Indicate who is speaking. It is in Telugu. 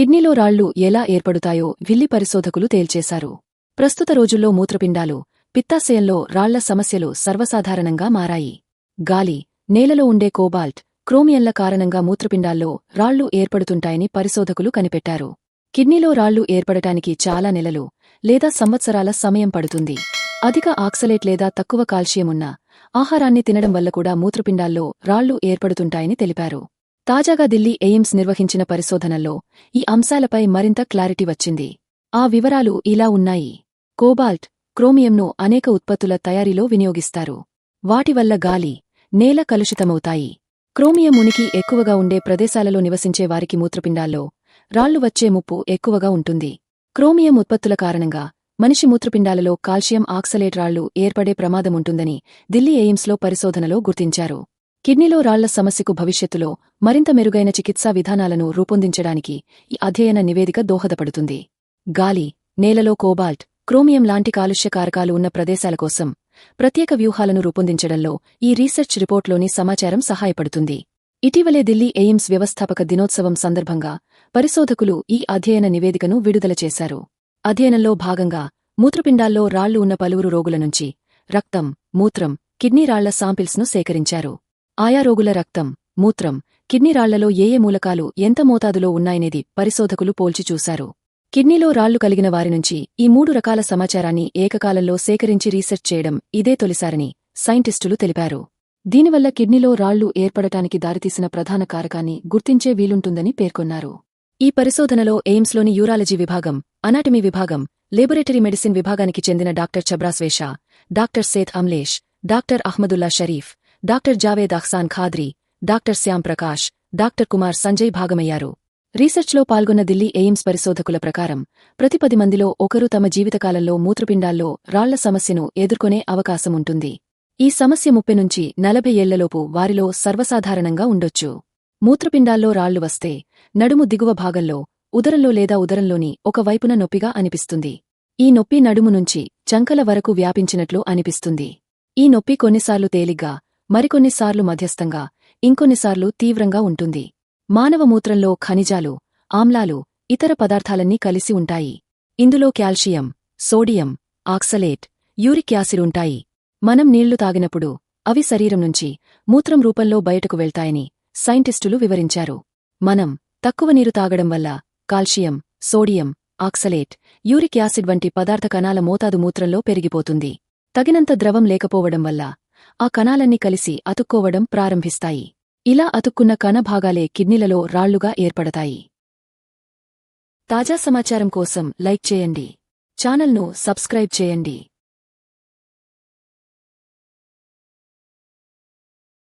Speaker 1: కిడ్నీలో రాళ్లు ఎలా ఏర్పడుతాయో విల్లి పరిశోధకులు తేల్చేశారు. ప్రస్తుత రోజుల్లో మూత్రపిండాలు, పిత్తాశయంలో రాళ్ల సమస్యలు సర్వసాధారణంగా మారాయి. గాలి, నేలలో ఉండే కోబాల్ట్, క్రోమియంల కారణంగా మూత్రపిండాల్లో రాళ్లు ఏర్పడుతుంటాయని పరిశోధకులు కనిపెట్టారు. కిడ్నీలో రాళ్లు ఏర్పడటానికి చాలా నెలలు లేదా సంవత్సరాల సమయం పడుతుంది. అధిక ఆక్సలేట్ లేదా తక్కువ కాల్షియం ఉన్న ఆహారాన్ని తినడం వల్ల కూడా మూత్రపిండాల్లో రాళ్లు ఏర్పడుతుంటాయని తెలిపారు. తాజాగా ఢిల్లీ ఎయిమ్స్ నిర్వహించిన పరిశోధనల్లో ఈ అంశాలపై మరింత క్లారిటీ వచ్చింది. ఆ వివరాలు ఇలా ఉన్నాయి. కోబాల్ట్, క్రోమియంను అనేక ఉత్పత్తుల తయారీలో వినియోగిస్తారు. వాటి వల్ల గాలి, నేల కలుషితమవుతాయి. క్రోమియం ఉనికి ఎక్కువగా ఉండే ప్రదేశాలలో నివసించే వారికి మూత్రపిండాల్లో రాళ్లు వచ్చే ముప్పు ఎక్కువగా ఉంటుంది. క్రోమియం ఉత్పత్తుల కారణంగా మనిషి మూత్రపిండాలలో కాల్షియం ఆక్సలేట్ రాళ్లు ఏర్పడే ప్రమాదముంటుందని ఢిల్లీ ఎయిమ్స్లో పరిశోధనలో గుర్తించారు. కిడ్నీలో రాళ్ల సమస్యకు భవిష్యత్తులో మరింత మెరుగైన చికిత్సా విధానాలను రూపొందించడానికి ఈ అధ్యయన నివేదిక దోహదపడుతుంది. గాలి, నేలలో కోబాల్ట్, క్రోమియం లాంటి కాలుష్య కారకాలు ఉన్న ప్రదేశాల కోసం ప్రత్యేక వ్యూహాలను రూపొందించడంలో ఈ రీసెర్చ్ రిపోర్ట్లోని సమాచారం సహాయపడుతుంది. ఇటీవలే ఢిల్లీ ఎయిమ్స్ వ్యవస్థాపక దినోత్సవం సందర్భంగా పరిశోధకులు ఈ అధ్యయన నివేదికను విడుదల చేశారు. అధ్యయనంలో భాగంగా మూత్రపిండాల్లో రాళ్లు ఉన్న పలువురు రోగుల నుంచి రక్తం, మూత్రం, కిడ్నీ రాళ్ల శాంపిల్స్ను సేకరించారు. ఆయా రోగుల రక్తం, మూత్రం, కిడ్నీ రాళ్లలో ఏ మూలకాలు ఎంత మోతాదులో ఉన్నాయనేది పరిశోధకులు పోల్చి చూశారు. కిడ్నీలో రాళ్లు కలిగిన వారినుంచి ఈ 3 రకాల సమాచారాన్ని ఏకకాలంలో సేకరించి రీసెర్చ్ చేయడం ఇదే తొలిసారని సైంటిస్టులు తెలిపారు. దీనివల్ల కిడ్నీలో రాళ్లు ఏర్పడటానికి దారితీసిన ప్రధాన కారకాన్ని గుర్తించే వీలుంటుందని పేర్కొన్నారు. ఈ పరిశోధనలో ఎయిమ్స్లోని యూరాలజీ విభాగం, అనాటమీ విభాగం, లేబొరేటరీ మెడిసిన్ విభాగానికి చెందిన డాక్టర్ ఛబ్రాస్వేషా, doctor Seth Amlesh, doctor Ahmadullah Sharif, doctor Javed Ahsan Khadri, doctor Shyam Prakash, doctor Kumar Sanjay భాగమయ్యారు. రీసెర్చ్లో పాల్గొన్న ఢిల్లీ ఎయిమ్స్ పరిశోధకుల ప్రకారం ప్రతి 10 మందిలో ఒకరు తమ జీవితకాలంలో మూత్రపిండాల్లో రాళ్ల సమస్యను ఎదుర్కొనే అవకాశముంటుంది. ఈ సమస్య 30 నుంచి 40 ఏళ్లలోపు వారిలో సర్వసాధారణంగా ఉండొచ్చు. మూత్రపిండాల్లో రాళ్లు వస్తే నడుము దిగువ భాగంలో, ఉదరంలో లేదా ఉదరంలోని ఒక వైపున నొప్పిగా అనిపిస్తుంది. ఈ నొప్పి నడుము నుంచి చంకల వరకు వ్యాపించినట్లు అనిపిస్తుంది. ఈ నొప్పి కొన్నిసార్లు తేలిగ్గా, మరికొన్నిసార్లు మధ్యస్థంగా, ఇంకొన్నిసార్లు తీవ్రంగా ఉంటుంది. మానవ మూత్రంలో ఖనిజాలు, ఆమ్లాలు, ఇతర పదార్థాలన్నీ కలిసి ఉంటాయి. ఇందులో calcium, sodium, oxalate, uric acid ఉంటాయి. మనం నీళ్లు తాగినప్పుడు అవి శరీరం నుంచి మూత్రం రూపంలో బయటకు వెళ్తాయని సైంటిస్టులు వివరించారు. మనం తక్కువ నీరు తాగడం వల్ల calcium, sodium, oxalate, uric acid వంటి పదార్థ కణాల మోతాదు మూత్రంలో పెరిగిపోతుంది. తగినంత ద్రవం లేకపోవడం వల్ల ఆ కణాలన్నీ కలిసి అతుక్కోవడం ప్రారంభిస్తాయి. ఇలా అతుక్కున్న కణ భాగాలే కిడ్నీలలో రాళ్లుగా ఏర్పడతాయి. తాజా సమాచారం కోసం లైక్ చేయండి. ఛానల్ను సబ్స్క్రైబ్ చేయండి.